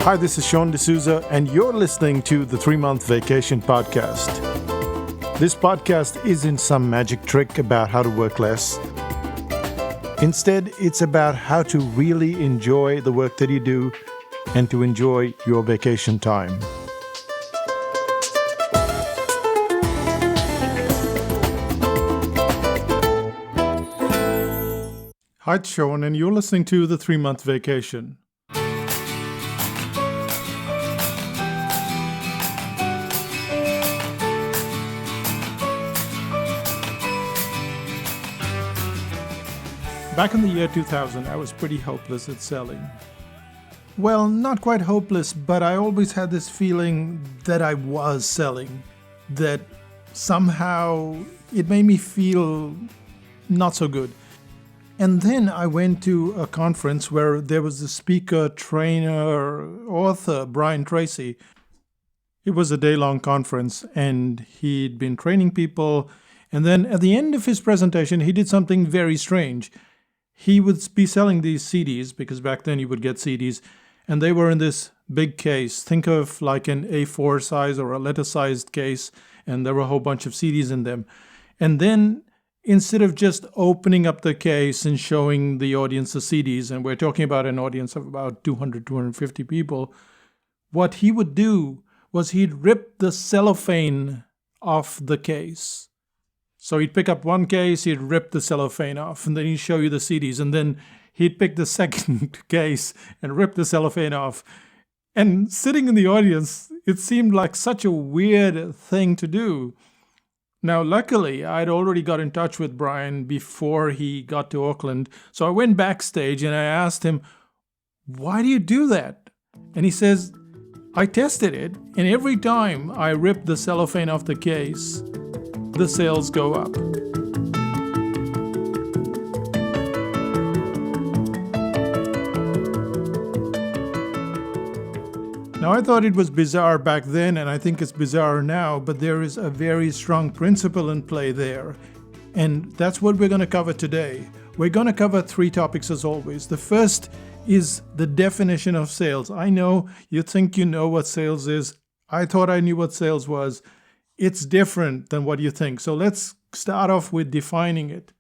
Hi, this is Sean D'Souza, and you're listening to the 3-Month Vacation Podcast. This podcast isn't some magic trick about how to work less. Instead, it's about how to really enjoy the work that you do and to enjoy your vacation time. Hi, it's Sean, and you're listening to the 3-Month Vacation. Back in the year 2000, I was pretty hopeless at selling. Well, not quite hopeless, but I always had this feeling that I was selling, that somehow it made me feel not so good. And then I went to a conference where there was a speaker, trainer, author, Brian Tracy. It was a day-long conference, and he'd been training people. And then at the end of his presentation, he did something very strange. He would be selling these CDs, because back then you would get CDs, and they were in this big case. Think of like an A4 size or a letter-sized case, and there were a whole bunch of CDs in them. And then instead of just opening up the case and showing the audience the CDs, and we're talking about an audience of about 200, 250 people, what he would do was he'd rip the cellophane off the case. So he'd pick up one case, he'd rip the cellophane off, and then he'd show you the CDs. And then he'd pick the second case and rip the cellophane off. And sitting in the audience, it seemed like such a weird thing to do. Now, luckily, I'd already got in touch with Brian before he got to Auckland. So I went backstage and I asked him, "Why do you do that?" And he says, "I tested it, and every time I rip the cellophane off the case, the sales go up." Now, I thought it was bizarre back then, and I think it's bizarre now, but there is a very strong principle in play there. And that's what we're going to cover today. We're going to cover 3 topics as always. The first is the definition of sales. I know you think you know what sales is. I thought I knew what sales was. It's different than what you think. So let's start off with defining it.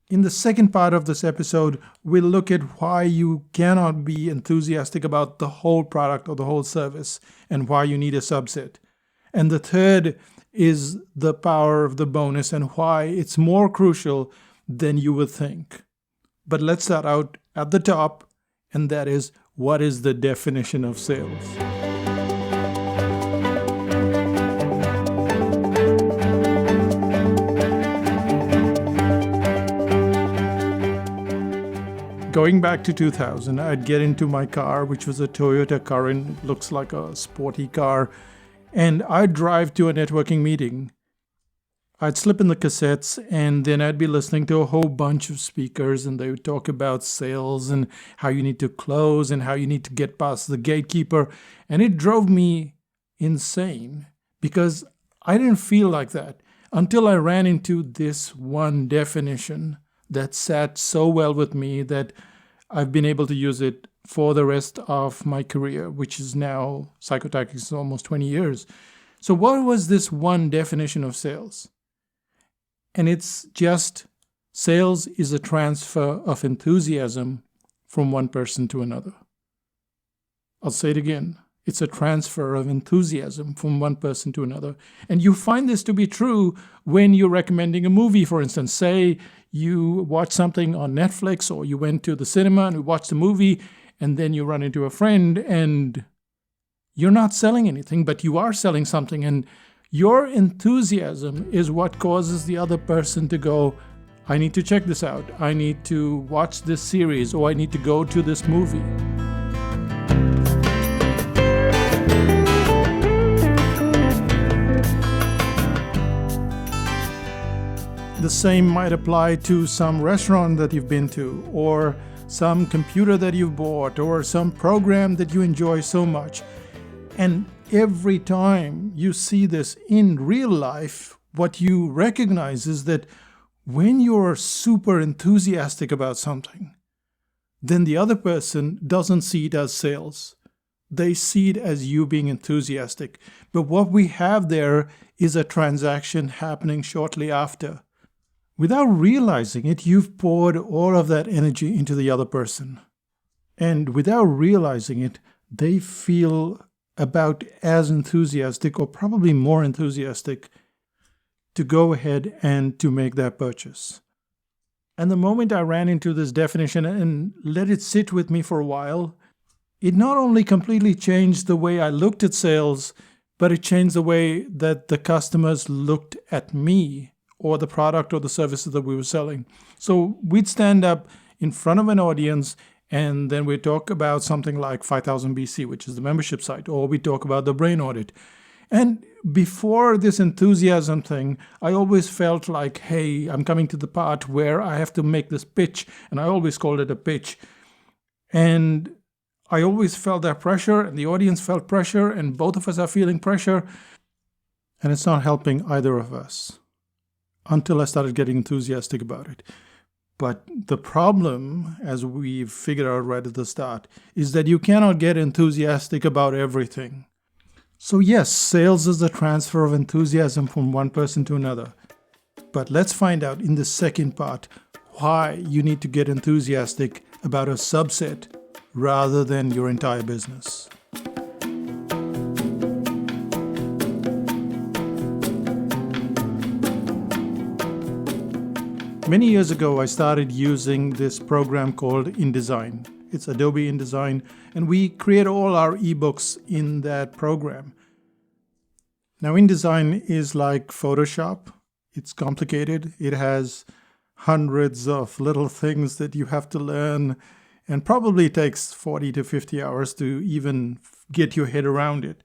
In the second part of this episode, we'll look at why you cannot be enthusiastic about the whole product or the whole service and why you need a subset. And the third is the power of the bonus and why it's more crucial than you would think. But let's start out at the top, and that is, what is the definition of sales? Going back to 2000, I'd get into my car, which was a Toyota Current, looks like a sporty car, and I'd drive to a networking meeting. I'd slip in the cassettes, and then I'd be listening to a whole bunch of speakers, and they would talk about sales and how you need to close and how you need to get past the gatekeeper, and it drove me insane because I didn't feel like that until I ran into this one definition that sat so well with me that I've been able to use it for the rest of my career, which is now psychotactics, almost 20 years. So what was this one definition of sales? And it's just, sales is a transfer of enthusiasm from one person to another. I'll say it again. It's a transfer of enthusiasm from one person to another. And you find this to be true when you're recommending a movie, for instance. Say you watch something on Netflix, or you went to the cinema and you watched a movie, and then you run into a friend and you're not selling anything, but you are selling something. And your enthusiasm is what causes the other person to go, "I need to check this out. I need to watch this series," or "I need to go to this movie." The same might apply to some restaurant that you've been to, or some computer that you've bought, or some program that you enjoy so much. And every time you see this in real life, what you recognize is that when you're super enthusiastic about something, then the other person doesn't see it as sales. They see it as you being enthusiastic. But what we have there is a transaction happening shortly after. Without realizing it, you've poured all of that energy into the other person. And without realizing it, they feel about as enthusiastic, or probably more enthusiastic, to go ahead and to make that purchase. And the moment I ran into this definition and let it sit with me for a while, it not only completely changed the way I looked at sales, but it changed the way that the customers looked at me or the product or the services that we were selling. So we'd stand up in front of an audience and then we'd talk about something like 5000 BC, which is the membership site, or we talk about the brain audit. And before this enthusiasm thing, I always felt like, hey, I'm coming to the part where I have to make this pitch, and I always called it a pitch. And I always felt that pressure, and the audience felt pressure, and both of us are feeling pressure, and it's not helping either of us until I started getting enthusiastic about it. But the problem, as we've figured out right at the start, is that you cannot get enthusiastic about everything. So yes, sales is the transfer of enthusiasm from one person to another. But let's find out in the second part why you need to get enthusiastic about a subset rather than your entire business. Many years ago, I started using this program called InDesign. It's Adobe InDesign, and we create all our ebooks in that program. Now, InDesign is like Photoshop. It's complicated. It has hundreds of little things that you have to learn, and probably takes 40 to 50 hours to even get your head around it.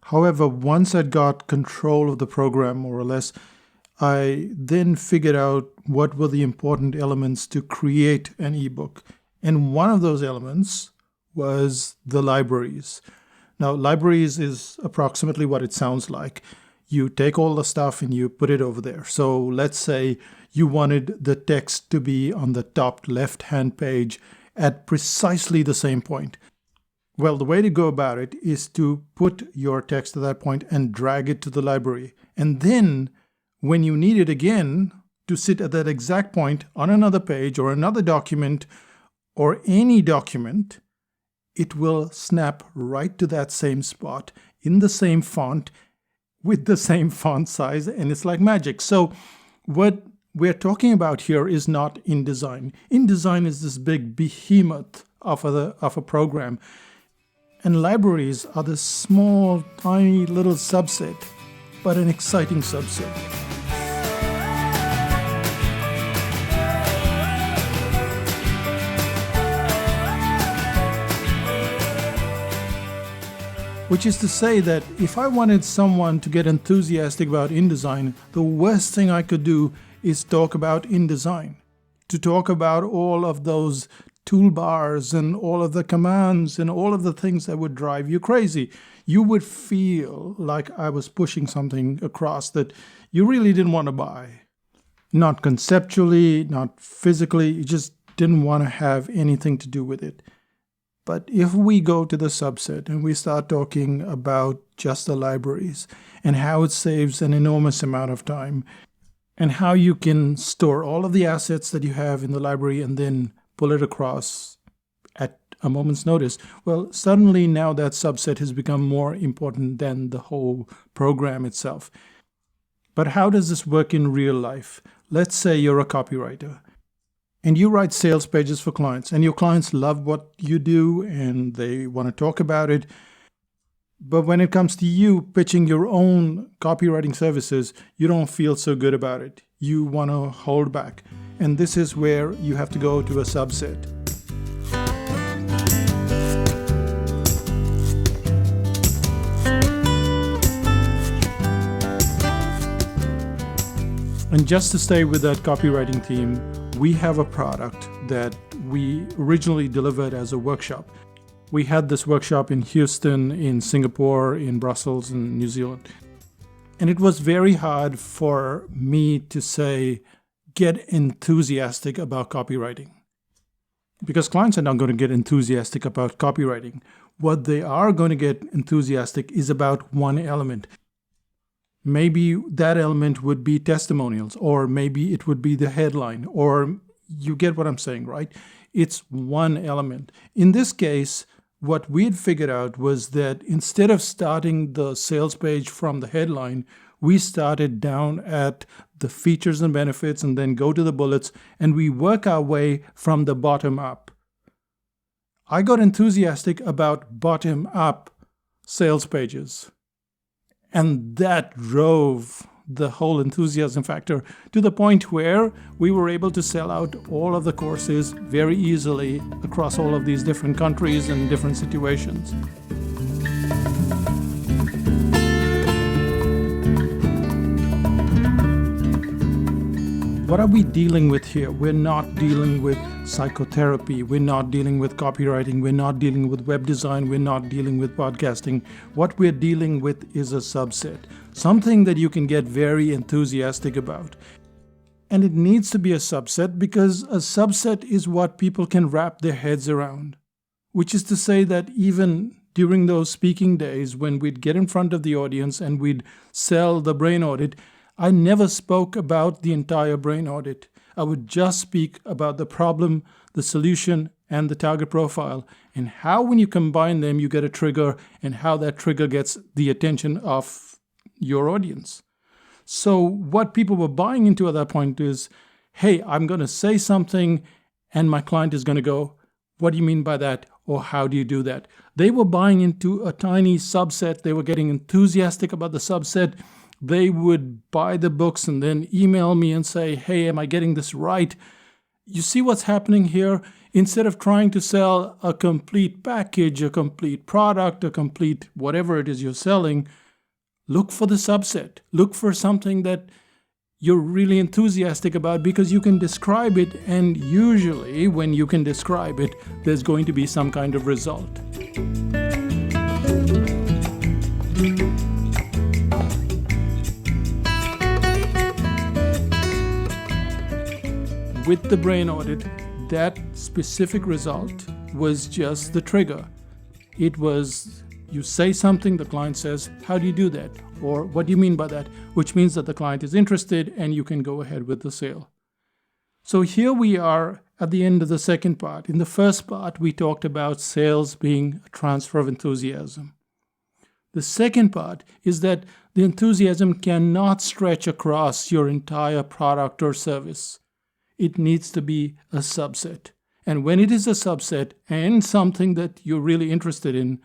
However, once I got control of the program, more or less, I then figured out what were the important elements to create an ebook. And one of those elements was the libraries. Now, libraries is approximately what it sounds like. You take all the stuff and you put it over there. So let's say you wanted the text to be on the top left-hand page at precisely the same point. Well, the way to go about it is to put your text at that point and drag it to the library. And then when you need it again to sit at that exact point on another page or another document or any document, it will snap right to that same spot in the same font with the same font size, and it's like magic. So what we're talking about here is not InDesign. InDesign is this big behemoth of a program, and libraries are this small, tiny little subset, but an exciting subset. Which is to say that if I wanted someone to get enthusiastic about InDesign, the worst thing I could do is talk about InDesign. To talk about all of those toolbars and all of the commands and all of the things that would drive you crazy. You would feel like I was pushing something across that you really didn't want to buy. Not conceptually, not physically, you just didn't want to have anything to do with it. But if we go to the subset and we start talking about just the libraries and how it saves an enormous amount of time and how you can store all of the assets that you have in the library and then pull it across at a moment's notice, well, suddenly now that subset has become more important than the whole program itself. But how does this work in real life? Let's say you're a copywriter. And you write sales pages for clients, and your clients love what you do and they want to talk about it. But when it comes to you pitching your own copywriting services, you don't feel so good about it. You want to hold back. And this is where you have to go to a subset. And just to stay with that copywriting theme, we have a product that we originally delivered as a workshop. We had this workshop in Houston, in Singapore, in Brussels, and New Zealand. And it was very hard for me to say, get enthusiastic about copywriting. Because clients are not going to get enthusiastic about copywriting. What they are going to get enthusiastic is about one element. Maybe that element would be testimonials, or maybe it would be the headline, or you get what I'm saying, right? It's one element. In this case, what we had figured out was that instead of starting the sales page from the headline, we started down at the features and benefits and then go to the bullets, and we work our way from the bottom up. I got enthusiastic about bottom up sales pages. And that drove the whole enthusiasm factor to the point where we were able to sell out all of the courses very easily across all of these different countries and different situations. What are we dealing with here? We're not dealing with psychotherapy. We're not dealing with copywriting. We're not dealing with web design. We're not dealing with podcasting. What we're dealing with is a subset, something that you can get very enthusiastic about. And it needs to be a subset because a subset is what people can wrap their heads around, which is to say that even during those speaking days when we'd get in front of the audience and we'd sell the brain audit, I never spoke about the entire brain audit. I would just speak about the problem, the solution, and the target profile, and how when you combine them, you get a trigger, and how that trigger gets the attention of your audience. So what people were buying into at that point is, hey, I'm going to say something, and my client is going to go, what do you mean by that? Or how do you do that? They were buying into a tiny subset. They were getting enthusiastic about the subset. They would buy the books and then email me and say, hey, am I getting this right? You see what's happening here? Instead of trying to sell a complete package, a complete product, a complete whatever it is you're selling, look for the subset. Look for something that you're really enthusiastic about because you can describe it. And usually when you can describe it, there's going to be some kind of result. With the brain audit, that specific result was just the trigger. It was, you say something, the client says, how do you do that? Or what do you mean by that? Which means that the client is interested and you can go ahead with the sale. So here we are at the end of the second part. In the first part, we talked about sales being a transfer of enthusiasm. The second part is that the enthusiasm cannot stretch across your entire product or service. It needs to be a subset. And when it is a subset and something that you're really interested in,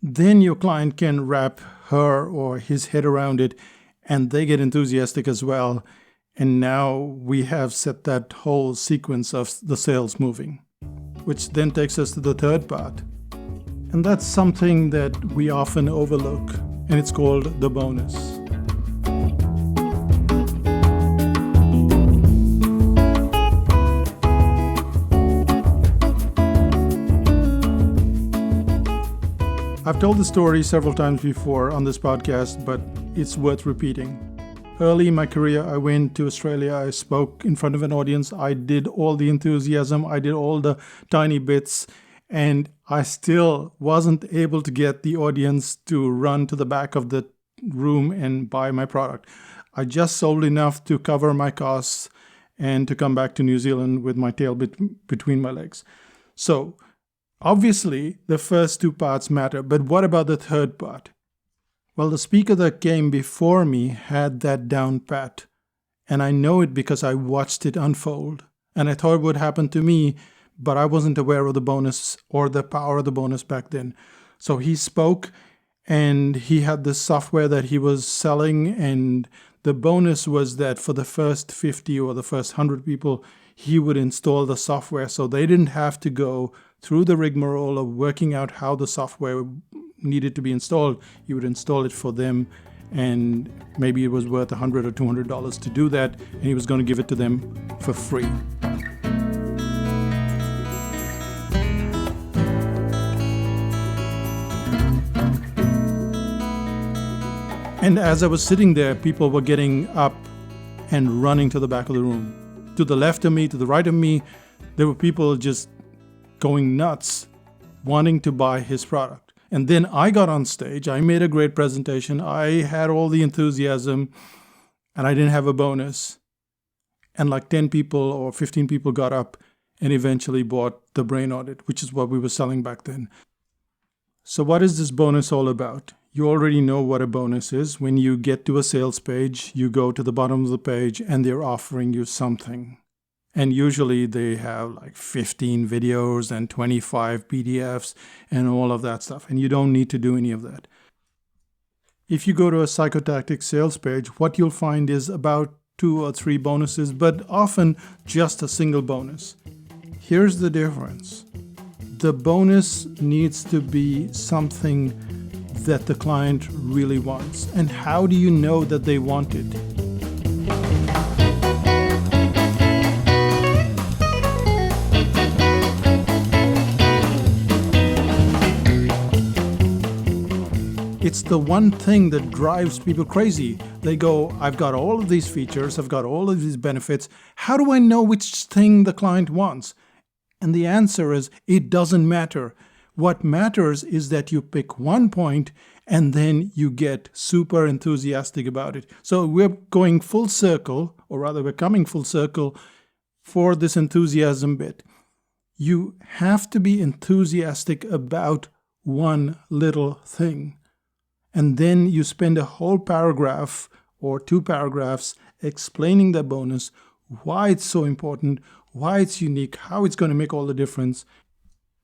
then your client can wrap her or his head around it and they get enthusiastic as well. And now we have set that whole sequence of the sales moving, which then takes us to the third part. And that's something that we often overlook, and it's called the bonus. I've told the story several times before on this podcast, but it's worth repeating. Early in my career, I went to Australia. I spoke in front of an audience. I did all the enthusiasm. I did all the tiny bits. And I still wasn't able to get the audience to run to the back of the room and buy my product. I just sold enough to cover my costs and to come back to New Zealand with my tail between my legs. So, obviously, the first two parts matter, but what about the third part? Well, the speaker that came before me had that down pat, and I know it because I watched it unfold, and I thought it would happen to me, but I wasn't aware of the bonus or the power of the bonus back then. So he spoke, and he had this software that he was selling, and the bonus was that for the first 50 or the first 100 people, he would install the software so they didn't have to go through the rigmarole of working out how the software needed to be installed. He would install it for them, and maybe it was worth $100 or $200 to do that, and he was going to give it to them for free. And as I was sitting there, people were getting up and running to the back of the room. To the left of me, to the right of me, there were people just going nuts wanting to buy his product. And then I got on stage, I made a great presentation, I had all the enthusiasm, and I didn't have a bonus. And like 10 people or 15 people got up and eventually bought the brain audit, which is what we were selling back then. So what is this bonus all about? You already know what a bonus is. When you get to a sales page, you go to the bottom of the page and they're offering you something. And usually they have like 15 videos and 25 PDFs and all of that stuff. And you don't need to do any of that. If you go to a psychotactic sales page, what you'll find is about 2 or 3 bonuses, but often just a single bonus. Here's the difference. The bonus needs to be something that the client really wants. And how do you know that they want it? It's the one thing that drives people crazy. They go, I've got all of these features, I've got all of these benefits. How do I know which thing the client wants? And the answer is, it doesn't matter. What matters is that you pick one point and then you get super enthusiastic about it. So we're going full circle, or rather we're coming full circle for this enthusiasm bit. You have to be enthusiastic about one little thing. And then you spend a whole paragraph or 2 paragraphs explaining the bonus, why it's so important, why it's unique, how it's going to make all the difference.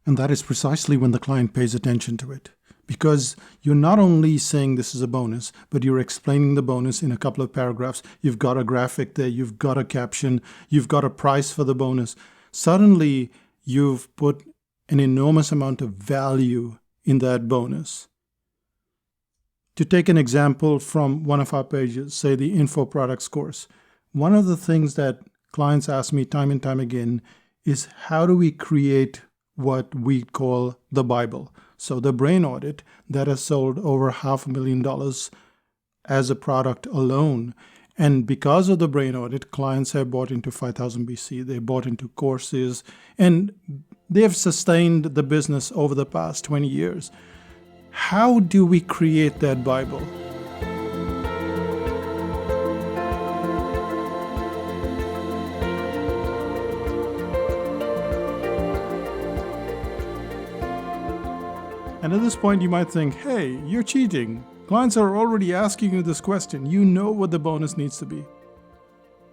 And that is precisely when the client pays attention to it. Because you're not only saying this is a bonus, but you're explaining the bonus in a couple of paragraphs. You've got a graphic there, you've got a caption, you've got a price for the bonus. Suddenly, you've put an enormous amount of value in that bonus. To take an example from one of our pages, say the info products course, one of the things that clients ask me time and time again is how do we create what we call the Bible? So the brain audit that has sold over $500,000 as a product alone. And because of the brain audit, clients have bought into 5000 BC, they bought into courses, and they've sustained the business over the past 20 years. How do we create that Bible? And at this point you might think, hey, you're cheating. Clients are already asking you this question. You know what the bonus needs to be.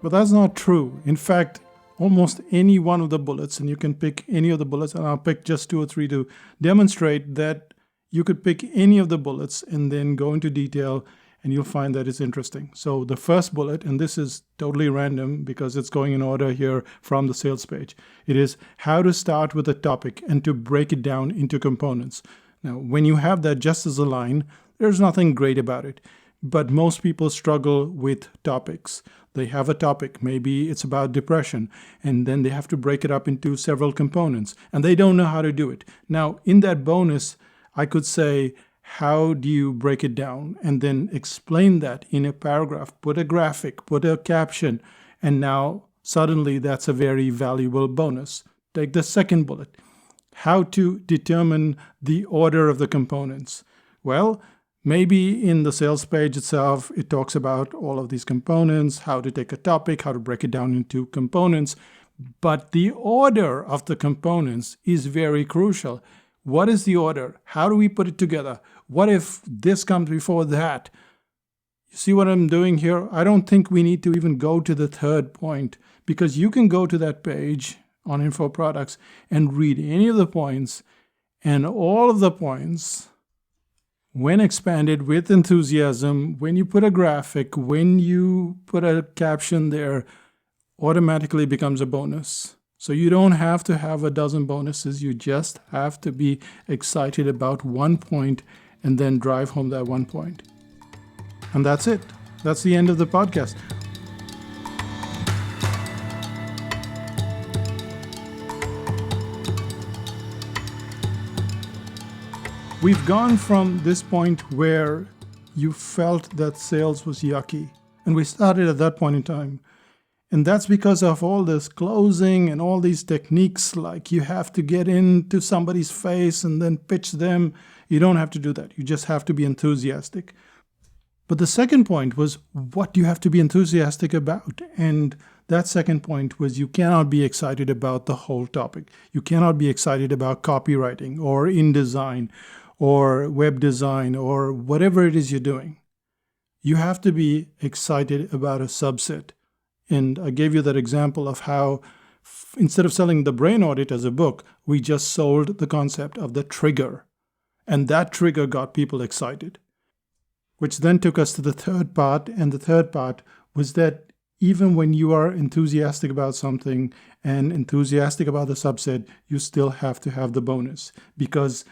But that's not true. In fact, almost any one of the bullets, and you can pick any of the bullets, and I'll pick just 2 or 3 to demonstrate that you could pick any of the bullets and then go into detail and you'll find that it's interesting. So the first bullet, and this is totally random because it's going in order here from the sales page. It is how to start with a topic and to break it down into components. Now, when you have that just as a line, there's nothing great about it. But most people struggle with topics. They have a topic, maybe it's about depression, and then they have to break it up into several components, and they don't know how to do it. Now, in that bonus, I could say, how do you break it down? And then explain that in a paragraph, put a graphic, put a caption, and now suddenly that's a very valuable bonus. Take the second bullet. How to determine the order of the components. Well, maybe in the sales page itself, it talks about all of these components, how to take a topic, how to break it down into components. But the order of the components is very crucial. What is the order? How do we put it together? What if this comes before that? You see what I'm doing here? I don't think we need to even go to the third point, because you can go to that page on info products and read any of the points, and all of the points, when expanded with enthusiasm, when you put a graphic, when you put a caption there, automatically becomes a bonus. So you don't have to have a dozen bonuses. You just have to be excited about one point and then drive home that one point. And that's it. That's the end of the podcast. We've gone from this point where you felt that sales was yucky, and we started at that point in time. And that's because of all this closing and all these techniques, like you have to get into somebody's face and then pitch them. You don't have to do that. You just have to be enthusiastic. But the second point was what you have to be enthusiastic about. And that second point was you cannot be excited about the whole topic. You cannot be excited about copywriting or InDesign or web design or whatever it is you're doing. You have to be excited about a subset. And I gave you that example of how instead of selling the brain audit as a book, we just sold the concept of the trigger. And that trigger got people excited, which then took us to the third part. And the third part was that even when you are enthusiastic about something and enthusiastic about the subset, you still have to have the bonus. Because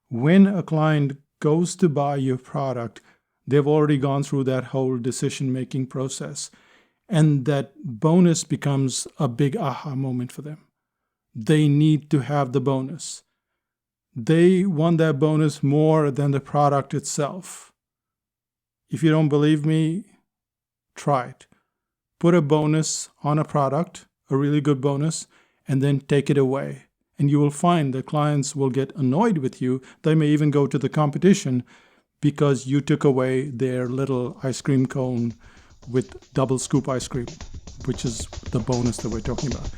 when a client goes to buy your product, they've already gone through that whole decision-making process. And that bonus becomes a big aha moment for them. They need to have the bonus. They want that bonus more than the product itself. If you don't believe me, try it. Put a bonus on a product, a really good bonus, and then take it away. And you will find that clients will get annoyed with you. They may even go to the competition because you took away their little ice cream cone with double scoop ice cream, which is the bonus that we're talking about.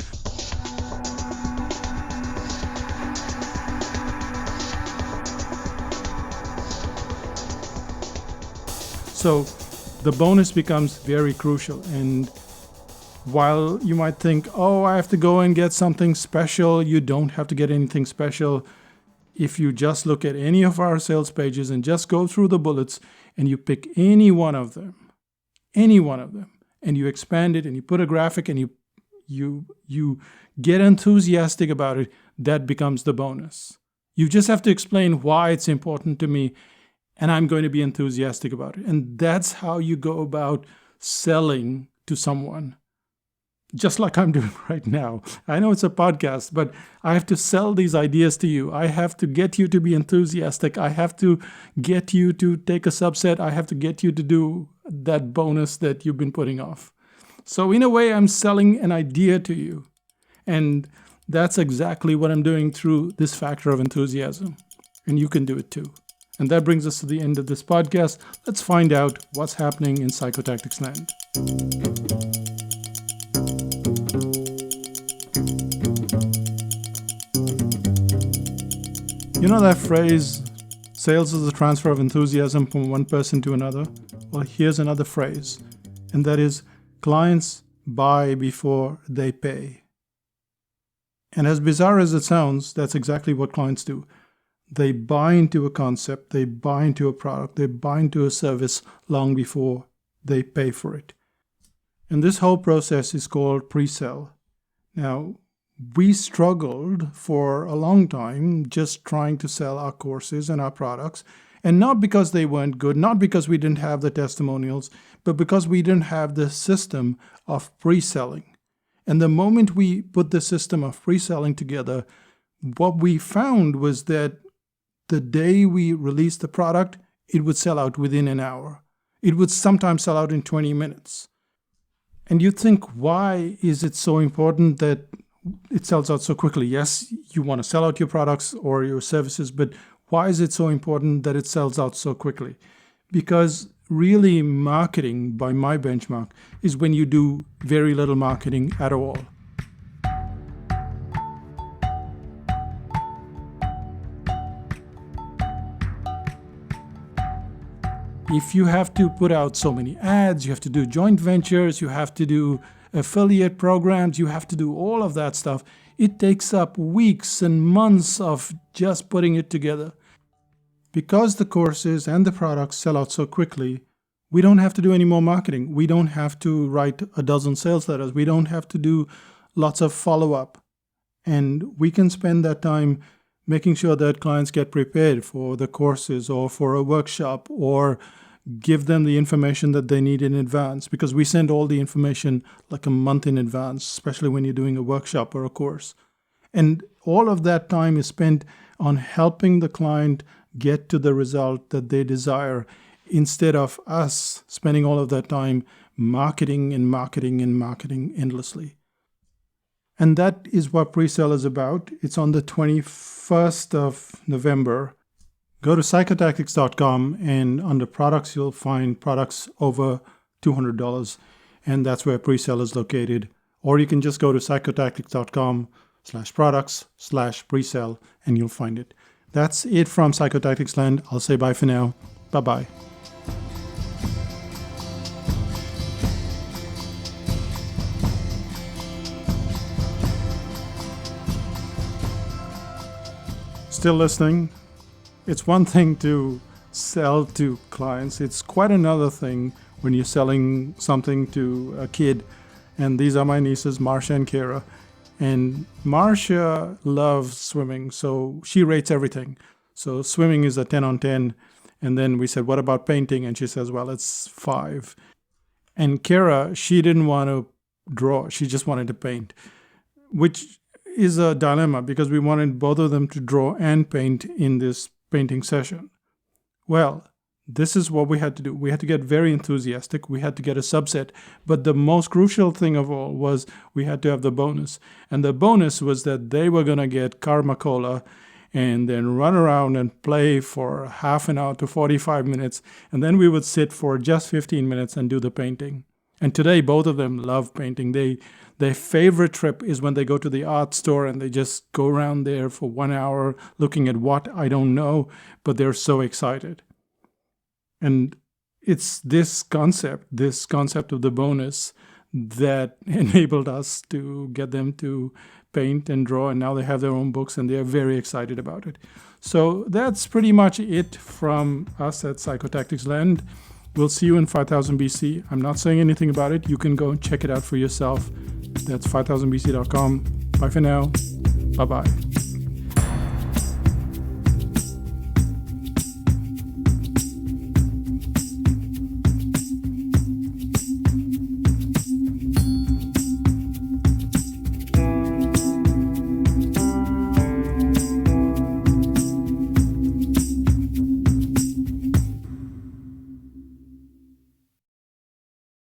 So the bonus becomes very crucial. And while you might think, oh, I have to go and get something special, you don't have to get anything special. If you just look at any of our sales pages and just go through the bullets and you pick any one of them, and you expand it and you put a graphic and you get enthusiastic about it, that becomes the bonus. You just have to explain why it's important to me, and I'm going to be enthusiastic about it. And that's how you go about selling to someone, just like I'm doing right now. I know it's a podcast, but I have to sell these ideas to you. I have to get you to be enthusiastic. I have to get you to take a subset. I have to get you to do that bonus that you've been putting off. So in a way, I'm selling an idea to you. And that's exactly what I'm doing through this factor of enthusiasm. And you can do it too. And that brings us to the end of this podcast. Let's find out what's happening in Psychotactics land. You know that phrase, sales is the transfer of enthusiasm from one person to another? Well, here's another phrase, and that is, clients buy before they pay. And as bizarre as it sounds, that's exactly what clients do. They buy into a concept, they buy into a product, they buy into a service long before they pay for it. And this whole process is called pre-sale. Now, we struggled for a long time just trying to sell our courses and our products, and not because they weren't good, not because we didn't have the testimonials, but because we didn't have the system of pre-selling. And the moment we put the system of pre-selling together, what we found was that the day we released the product, it would sell out within an hour. It would sometimes sell out in 20 minutes. And you think, why is it so important that it sells out so quickly? Yes, you want to sell out your products or your services, but why is it so important that it sells out so quickly? Because really marketing, by my benchmark, is when you do very little marketing at all. If you have to put out so many ads, you have to do joint ventures, you have to do affiliate programs, you have to do all of that stuff, it takes up weeks and months of just putting it together. Because the courses and the products sell out so quickly, we don't have to do any more marketing. We don't have to write a dozen sales letters. We don't have to do lots of follow-up. And we can spend that time making sure that clients get prepared for the courses or for a workshop, or give them the information that they need in advance, because we send all the information like a month in advance, especially when you're doing a workshop or a course. And all of that time is spent on helping the client get to the result that they desire, instead of us spending all of that time marketing and marketing and marketing endlessly. And that is what pre-sale is about. It's on the 21st of November. Go to psychotactics.com, and under products, you'll find products over $200. And that's where pre-sale is located. Or you can just go to psychotactics.com/products/pre-sale and you'll find it. That's it from Psychotactics Land. I'll say bye for now. Bye-bye. Still listening? It's one thing to sell to clients. It's quite another thing when you're selling something to a kid. And these are my nieces, Marcia and Kara. And Marcia loves swimming, so she rates everything. So swimming is a 10 on 10. And then we said, what about painting? And she says, well, it's 5. And Kara, she didn't want to draw. She just wanted to paint, which is a dilemma because we wanted both of them to draw and paint in this painting session. Well, this is what we had to do. We had to get very enthusiastic. We had to get a subset. But the most crucial thing of all was we had to have the bonus. And the bonus was that they were going to get Karma Cola and then run around and play for half an hour to 45 minutes. And then we would sit for just 15 minutes and do the painting. And today, both of them love painting. Their favorite trip is when they go to the art store and they just go around there for 1 hour looking at what, I don't know, but they're so excited. And it's this concept of the bonus that enabled us to get them to paint and draw. And now they have their own books and they're very excited about it. So that's pretty much it from us at Psychotactics Land. We'll see you in 5000 BC. I'm not saying anything about it. You can go and check it out for yourself. That's 5000bc.com. Bye for now. Bye-bye.